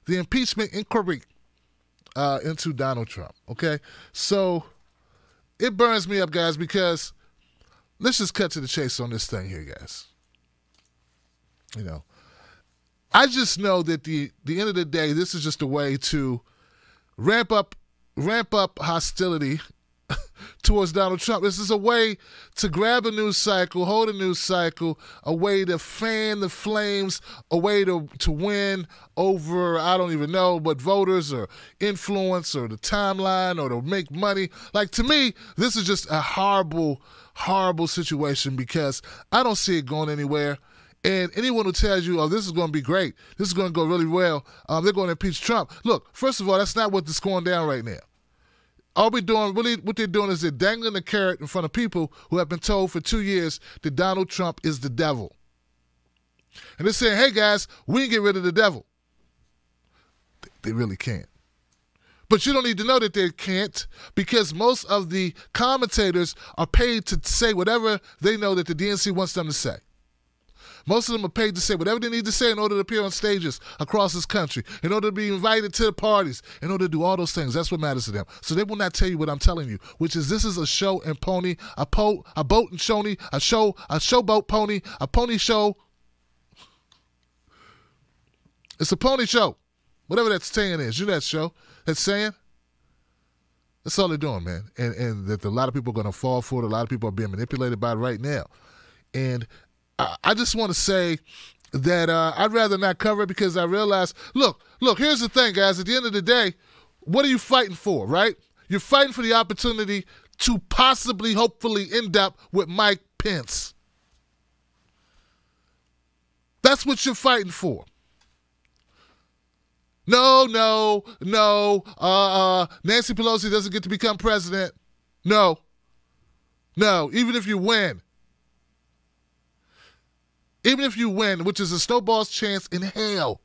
the impeachment inquiry into Donald Trump, okay? So it burns me up, guys, because let's just cut to the chase on this thing here, guys. You know, I just know that the end of the day, this is just a way to ramp up hostility towards Donald Trump. This is a way to grab a news cycle, hold a news cycle, a way to fan the flames, a way to win over, I don't even know, but voters or influence or the timeline or to make money. Like, to me, this is just a horrible, horrible situation because I don't see it going anywhere. And anyone who tells you, oh, this is going to be great, this is going to go really well, they're going to impeach Trump. Look, first of all, that's not what's going down right now. All we're doing, really, what they're doing is they're dangling the carrot in front of people who have been told for 2 years that Donald Trump is the devil. And they're saying, hey, guys, we can get rid of the devil. They really can't. But you don't need to know that they can't because most of the commentators are paid to say whatever they know that the DNC wants them to say. Most of them are paid to say whatever they need to say in order to appear on stages across this country, in order to be invited to the parties, in order to do all those things. That's what matters to them. So they will not tell you what I'm telling you, which is this is a show and pony, a boat and shoney, a showboat pony, a pony show. It's a pony show. Whatever that saying is. You know that show? That saying? That's all they're doing, man. And that a lot of people are going to fall for it. A lot of people are being manipulated by it right now. And I just want to say that I'd rather not cover it because I realize, look, here's the thing, guys. At the end of the day, what are you fighting for, right? You're fighting for the opportunity to possibly, hopefully, end up with Mike Pence. That's what you're fighting for. No, Nancy Pelosi doesn't get to become president. No, even if you win. Even if you win, which is a snowball's chance in hell,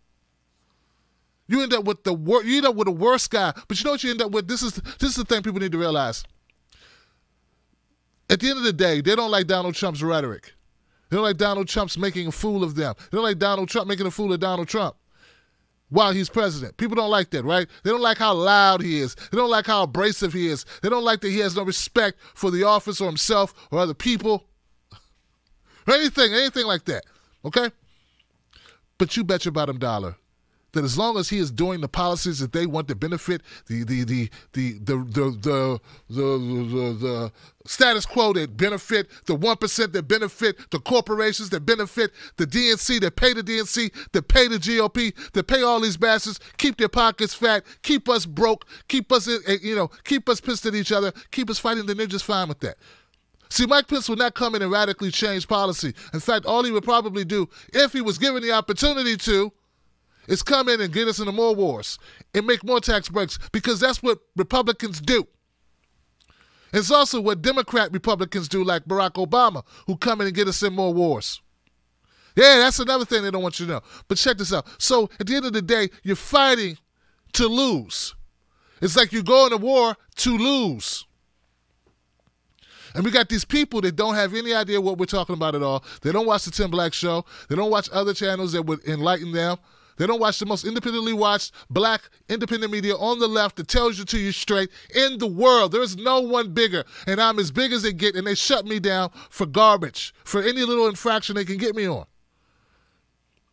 you end up with the worst guy. But you know what you end up with? This is the thing people need to realize. At the end of the day, they don't like Donald Trump's rhetoric. They don't like Donald Trump's making a fool of them. They don't like Donald Trump making a fool of Donald Trump while he's president. People don't like that, right? They don't like how loud he is. They don't like how abrasive he is. They don't like that he has no respect for the office or himself or other people. Or anything like that, okay? But you bet your bottom dollar that as long as he is doing the policies that they want to benefit the status quo that benefit the 1% that benefit the corporations that benefit the DNC, that pay the DNC, that pay the GOP, that pay all these bastards, keep their pockets fat, keep us broke, keep us pissed at each other, keep us fighting, then they're just fine with that. See, Mike Pence would not come in and radically change policy. In fact, all he would probably do, if he was given the opportunity to, is come in and get us into more wars and make more tax breaks because that's what Republicans do. It's also what Democrat Republicans do, like Barack Obama, who come in and get us in more wars. Yeah, that's another thing they don't want you to know. But check this out. So at the end of the day, you're fighting to lose. It's like you're going to war to lose. And we got these people that don't have any idea what we're talking about at all. They don't watch the Tim Black Show. They don't watch other channels that would enlighten them. They don't watch the most independently watched black independent media on the left that tells you to you straight in the world. There is no one bigger, and I'm as big as they get, and they shut me down for garbage, for any little infraction they can get me on.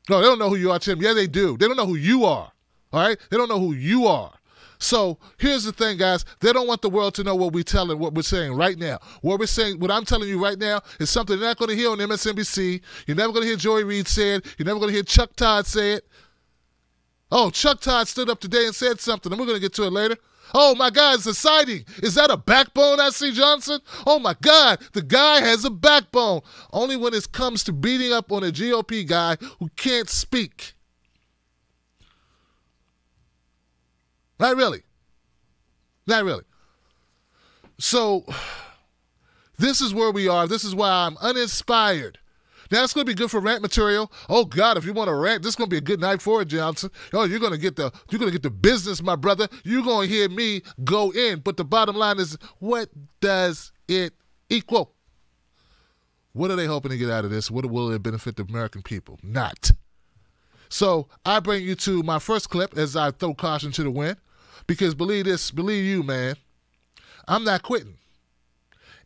No, they don't know who you are, Tim. Yeah, they do. They don't know who you are, all right? They don't know who you are. So here's the thing, guys. They don't want the world to know what we're saying right now. What I'm telling you right now is something you're not going to hear on MSNBC. You're never going to hear Joy Reid say it. You're never going to hear Chuck Todd say it. Oh, Chuck Todd stood up today and said something, and we're going to get to it later. Oh, my God, it's a sighting. Is that a backbone, I.C. Johnson? Oh, my God, the guy has a backbone. Only when it comes to beating up on a GOP guy who can't speak. Not really. Not really. So this is where we are. This is why I'm uninspired. Now, it's going to be good for rant material. Oh, God, if you want to rant, this is going to be a good night for it, Johnson. Oh, you're going to get the business, my brother. You're going to hear me go in. But the bottom line is, what does it equal? What are they hoping to get out of this? What will it benefit the American people? Not. So I bring you to my first clip as I throw caution to the wind, because believe you, man, I'm not quitting.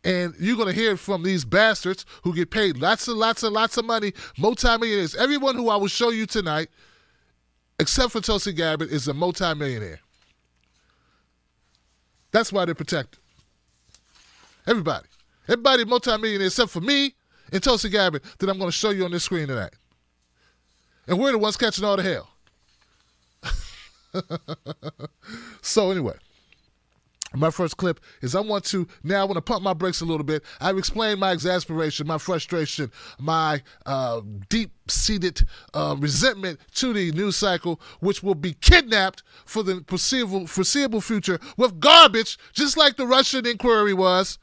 And you're going to hear from these bastards who get paid lots of money, multimillionaires. Everyone who I will show you tonight, except for Tulsi Gabbard, is a multimillionaire. That's why they're protected. Everybody multimillionaire except for me and Tulsi Gabbard that I'm going to show you on this screen tonight. And we're the ones catching all the hell. So anyway, my first clip is I want to pump my brakes a little bit. I've explained my exasperation, my frustration, my deep-seated resentment to the news cycle, which will be kidnapped for the foreseeable future with garbage, just like the Russian inquiry was.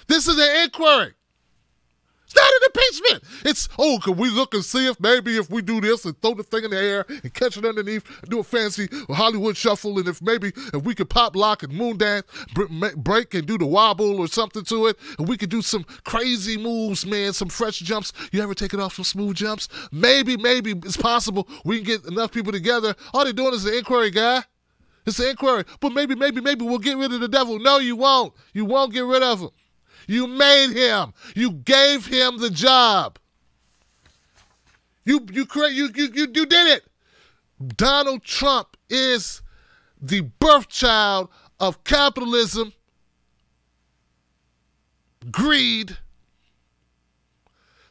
This is an inquiry. It's not an impeachment. It's, can we look and see if maybe if we do this and throw the thing in the air and catch it underneath and do a fancy Hollywood shuffle, and if we could pop lock and moon dance, break and do the wobble or something to it, and we could do some crazy moves, man, some fresh jumps. You ever take it off some smooth jumps? Maybe it's possible we can get enough people together. All they're doing is an inquiry, guy. It's an inquiry. But maybe we'll get rid of the devil. No, you won't. You won't get rid of him. You made him. You gave him the job. You did it. Donald Trump is the birth child of capitalism, greed,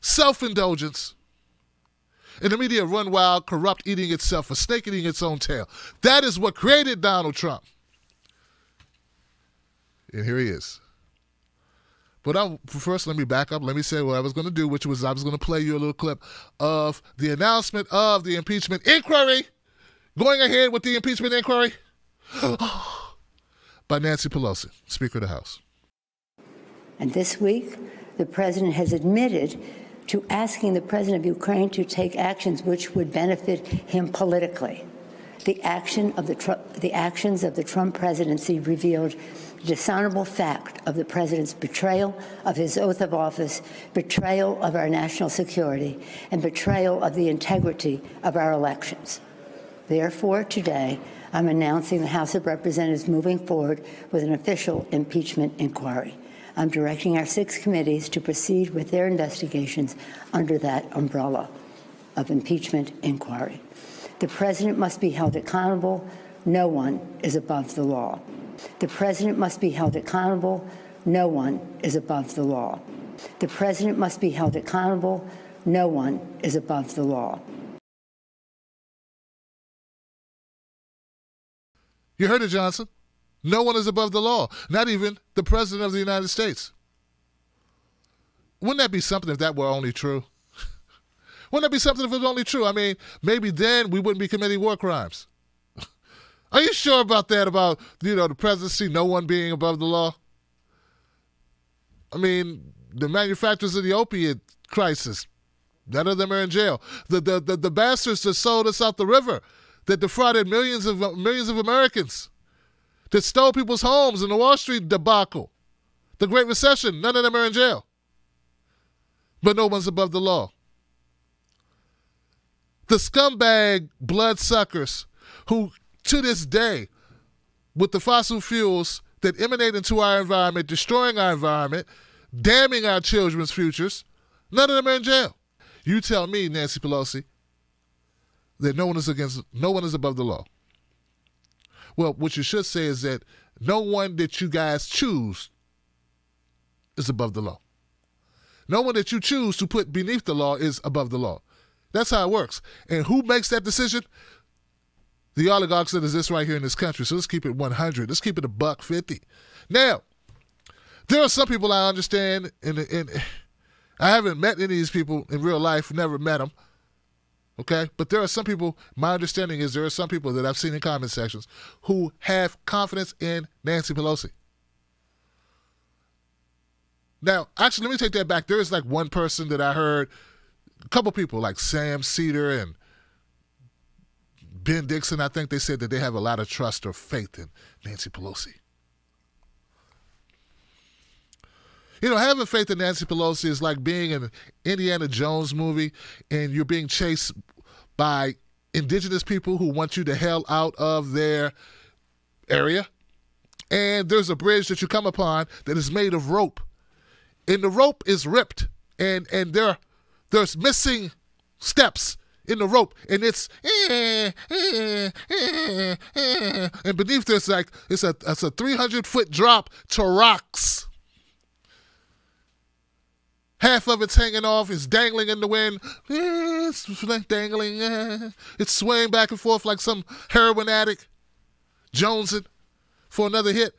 self-indulgence, and the media run wild, corrupt, eating itself, a snake eating its own tail. That is what created Donald Trump. And here he is. But first, let me back up. Let me say what I was going to do, which was I was going to play you a little clip of the announcement of the impeachment inquiry. Going ahead with the impeachment inquiry by Nancy Pelosi, Speaker of the House. And this week, the president has admitted to asking the president of Ukraine to take actions which would benefit him politically. The actions of the Trump presidency revealed the dishonorable fact of the president's betrayal of his oath of office, betrayal of our national security, and betrayal of the integrity of our elections. Therefore, today, I'm announcing the House of Representatives moving forward with an official impeachment inquiry. I'm directing our 6 committees to proceed with their investigations under that umbrella of impeachment inquiry. The president must be held accountable. No one is above the law. The president must be held accountable. No one is above the law. The president must be held accountable. No one is above the law. You heard it, Johnson. No one is above the law, not even the president of the United States. Wouldn't that be something if that were only true? Wouldn't that be something if it was only true? I mean, maybe then we wouldn't be committing war crimes. Are you sure about that, about, the presidency, no one being above the law? I mean, the manufacturers of the opiate crisis, none of them are in jail. The bastards that sold us out the river, that defrauded millions of Americans, that stole people's homes in the Wall Street debacle, the Great Recession, none of them are in jail. But no one's above the law. The scumbag bloodsuckers who, to this day, with the fossil fuels that emanate into our environment, destroying our environment, damning our children's futures, none of them are in jail. You tell me, Nancy Pelosi, that no one is above the law. Well, what you should say is that no one that you guys choose is above the law. No one that you choose to put beneath the law is above the law. That's how it works. And who makes that decision? The oligarchs that exist right here in this country. So let's keep it 100. Let's keep it $1.50. Now, there are some people I understand, and I haven't met any of these people in real life, never met them, okay? But there are some people, my understanding is there are some people that I've seen in comment sections who have confidence in Nancy Pelosi. Now, actually, let me take that back. There is like one person that I heard, a couple people like Sam Cedar and Ben Dixon, I think they said that they have a lot of trust or faith in Nancy Pelosi. Having faith in Nancy Pelosi is like being in an Indiana Jones movie and you're being chased by indigenous people who want you the hell out of their area. And there's a bridge that you come upon that is made of rope. And the rope is ripped. And there's missing steps in the rope. And it's and beneath there's like it's a 300-foot drop to rocks. Half of it's hanging off, it's dangling in the wind. It's dangling. It's swaying back and forth like some heroin addict jonesing for another hit.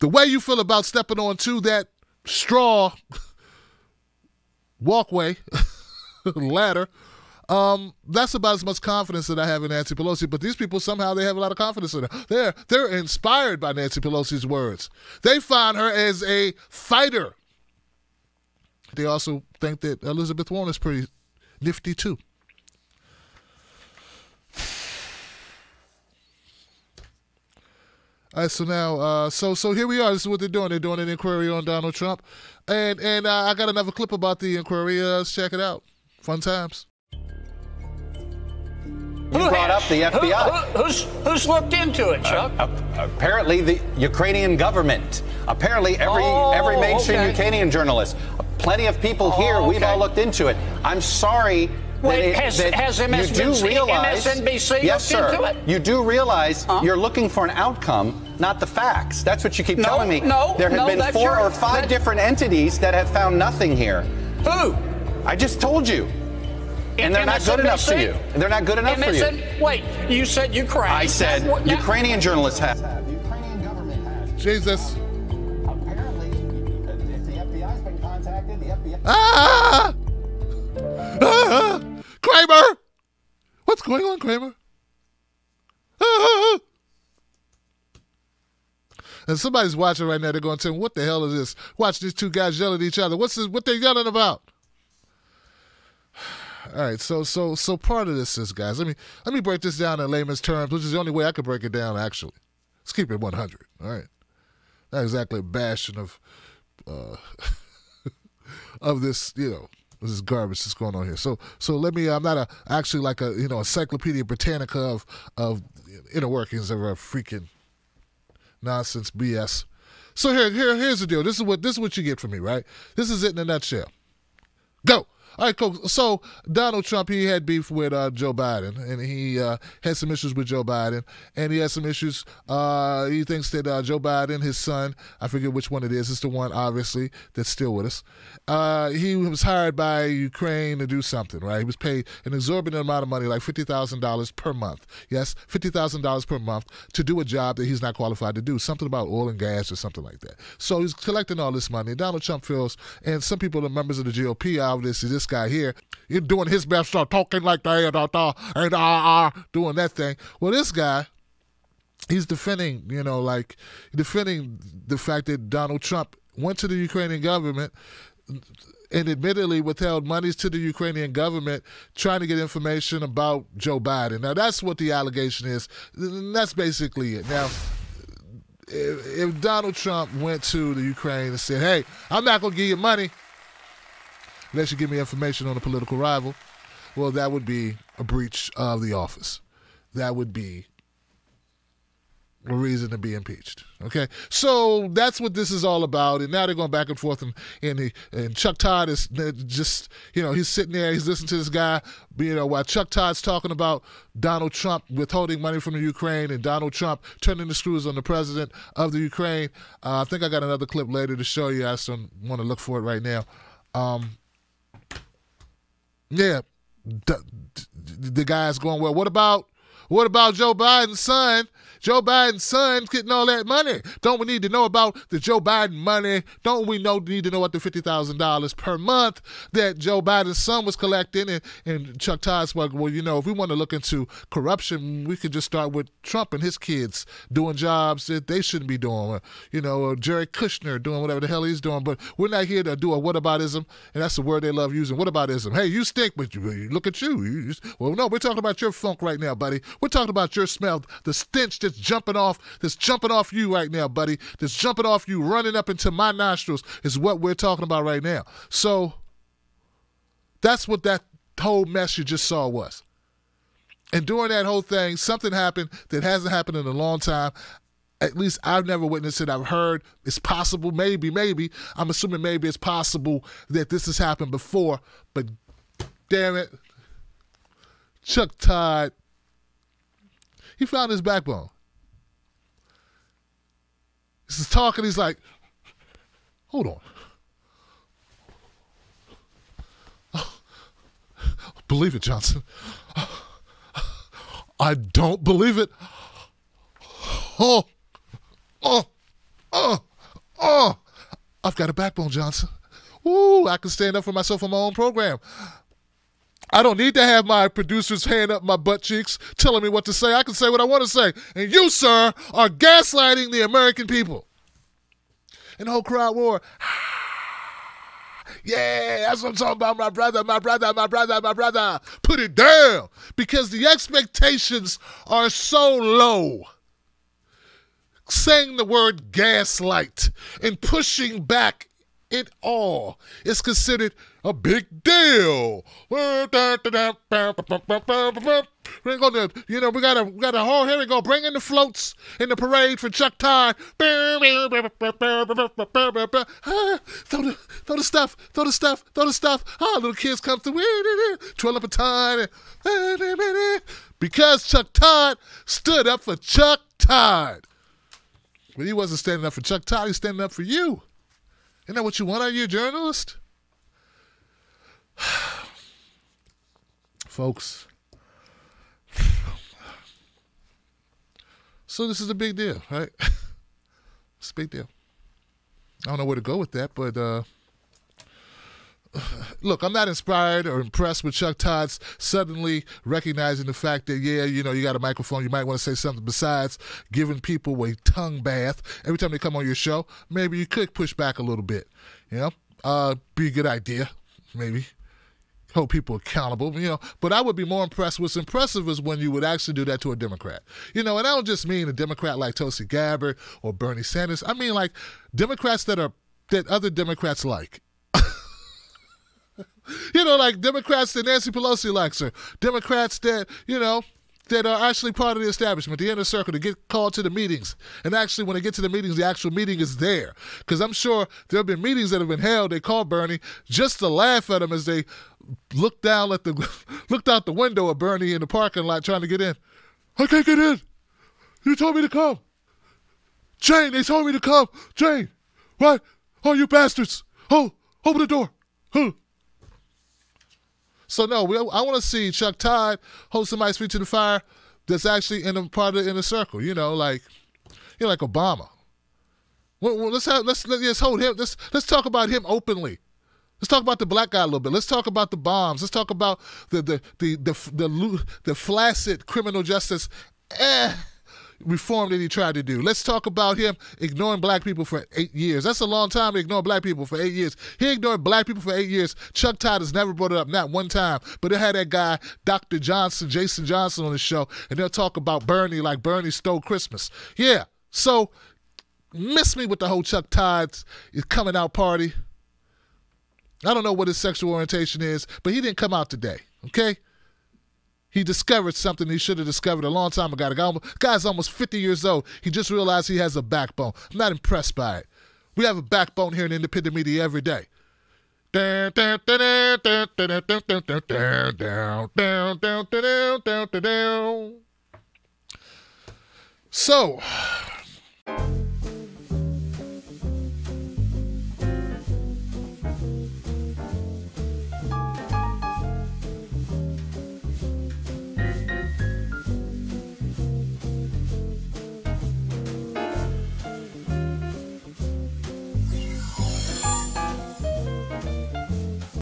The way you feel about stepping onto that straw walkway, ladder, that's about as much confidence that I have in Nancy Pelosi. But these people, somehow they have a lot of confidence in her. They're inspired by Nancy Pelosi's words. They find her as a fighter. They also think that Elizabeth Warren is pretty nifty too. All right, so now, so here we are. This is what they're doing. They're doing an inquiry on Donald Trump, and I got another clip about the inquiry. Let's check it out. Fun times. You brought up the FBI. Who's looked into it, Chuck? Apparently, the Ukrainian government. Apparently, every mainstream Ukrainian journalist. Plenty of people here. We've all looked into it. I'm sorry. Wait, has MSNBC yes, looked sir. into it? You do realize you're looking for an outcome, not the facts. That's what you keep telling me. There have been 4 or 5 different entities that have found nothing here. Who? I just told you. And they're not good enough for you. They're not good enough for you. Wait, you said Ukraine. I said Ukrainian journalists have. The Ukrainian government has. Jesus. Apparently, if the FBI's been contacted, the FBI... Kramer! What's going on, Kramer? And somebody's watching right now. They're going to tell me, what the hell is this? Watch these two guys yell at each other. What they yelling about? All right, so part of this is, guys, let me break this down in layman's terms, which is the only way I could break it down, actually. Let's keep it 100, all right? Not exactly a bastion of of this, this is garbage that's going on here. So let me, I'm not actually like a, Encyclopedia Britannica of inner workings of a freaking nonsense BS. So here's the deal. This is what you get from me, right? This is it in a nutshell. Go. All right, cool. So Donald Trump, he had beef with Joe Biden, and he had some issues with Joe Biden, and he had some issues. He thinks that Joe Biden, his son, I forget which one it is. It's the one, obviously, that's still with us. He was hired by Ukraine to do something, right? He was paid an exorbitant amount of money, like $50,000 per month. Yes, $50,000 per month to do a job that he's not qualified to do, something about oil and gas or something like that. So he's collecting all this money. Donald Trump feels, and some people, the members of the GOP, obviously, this guy here, he's doing his best, talking like that, and doing that thing. Well, this guy, he's defending, defending the fact that Donald Trump went to the Ukrainian government and admittedly withheld monies to the Ukrainian government trying to get information about Joe Biden. Now, that's what the allegation is. And that's basically it. Now, if Donald Trump went to the Ukraine and said, hey, I'm not going to give you money unless you give me information on a political rival, well, that would be a breach of the office. That would be a reason to be impeached. Okay? So that's what this is all about. And now they're going back and forth, and Chuck Todd is just, he's sitting there, he's listening to this guy, while Chuck Todd's talking about Donald Trump withholding money from the Ukraine and Donald Trump turning the screws on the president of the Ukraine. I think I got another clip later to show you. I just don't want to look for it right now. Yeah, the guy's going, well, what about Joe Biden's son? Joe Biden's son getting all that money. Don't we need to know about the Joe Biden money? Don't we need to know what the $50,000 per month that Joe Biden's son was collecting? And Chuck Todd's like, well, if we want to look into corruption, we could just start with Trump and his kids doing jobs that they shouldn't be doing. Or Jared Kushner doing whatever the hell he's doing. But we're not here to do a whataboutism, and that's the word they love using, whataboutism. Hey, you stink, but look at you. Well, no, we're talking about your funk right now, buddy. We're talking about your smell, the stench that's jumping off you right now, buddy. That's jumping off you, running up into my nostrils is what we're talking about right now. So that's what that whole mess you just saw was. And during that whole thing, something happened that hasn't happened in a long time. At least I've never witnessed it. I've heard it's possible, maybe. I'm assuming maybe it's possible that this has happened before. But damn it, Chuck Todd, he found his backbone. He's talking, he's like, hold on. Believe it, Johnson. I don't believe it. I've got a backbone, Johnson. Ooh, I can stand up for myself on my own program. I don't need to have my producers hand up my butt cheeks telling me what to say. I can say what I want to say. And you, sir, are gaslighting the American people. And the whole crowd roared, yeah, that's what I'm talking about, my brother. Put it down. Because the expectations are so low. Saying the word gaslight and pushing back it all is considered a big deal. We're gonna, we got a whole, here we go, bring in the floats in the parade for Chuck Todd. Throw the stuff. Oh, little kids come through, twirl up a tie. Because Chuck Todd stood up for Chuck Todd. But he wasn't standing up for Chuck Todd, he's standing up for you. Isn't that what you want out of your journalist? Folks. So this is a big deal, right? It's a big deal. I don't know where to go with that, but look, I'm not inspired or impressed with Chuck Todd's suddenly recognizing the fact that, yeah, you got a microphone, you might want to say something besides giving people a tongue bath every time they come on your show. Maybe you could push back a little bit, be a good idea, maybe. Hold people accountable, But I would be more impressed. What's impressive is when you would actually do that to a Democrat. And I don't just mean a Democrat like Tulsi Gabbard or Bernie Sanders. I mean like Democrats that other Democrats like. Like Democrats that Nancy Pelosi likes her. Democrats that, that are actually part of the establishment, the inner circle, to get called to the meetings. And actually, when they get to the meetings, the actual meeting is there. Because I'm sure there have been meetings that have been held, they called Bernie just to laugh at him as they looked out the window of Bernie in the parking lot trying to get in. I can't get in. You told me to come. Jane, they told me to come. Jane, what? Oh, you bastards. Oh, open the door. Oh. So, no, I want to see Chuck Todd hold somebody's feet to the fire that's actually in a part of the inner circle, like Obama. Well, let's hold him. Let's talk about him openly. Let's talk about the black guy a little bit. Let's talk about the bombs. Let's talk about the flaccid criminal justice reform that he tried to do. Let's talk about him ignoring black people for 8 years. That's a long time to ignore black people for 8 years. He ignored black people for 8 years. Chuck Todd has never brought it up, not one time. But they had that guy, Dr. Johnson, Jason Johnson, on the show, and they'll talk about Bernie like Bernie stole Christmas. Yeah, so miss me with the whole Chuck Todd's coming out party. I don't know what his sexual orientation is, but he didn't come out today, okay? He discovered something he should have discovered a long time ago. The guy's almost 50 years old. He just realized he has a backbone. I'm not impressed by it. We have a backbone here in independent media every day. So,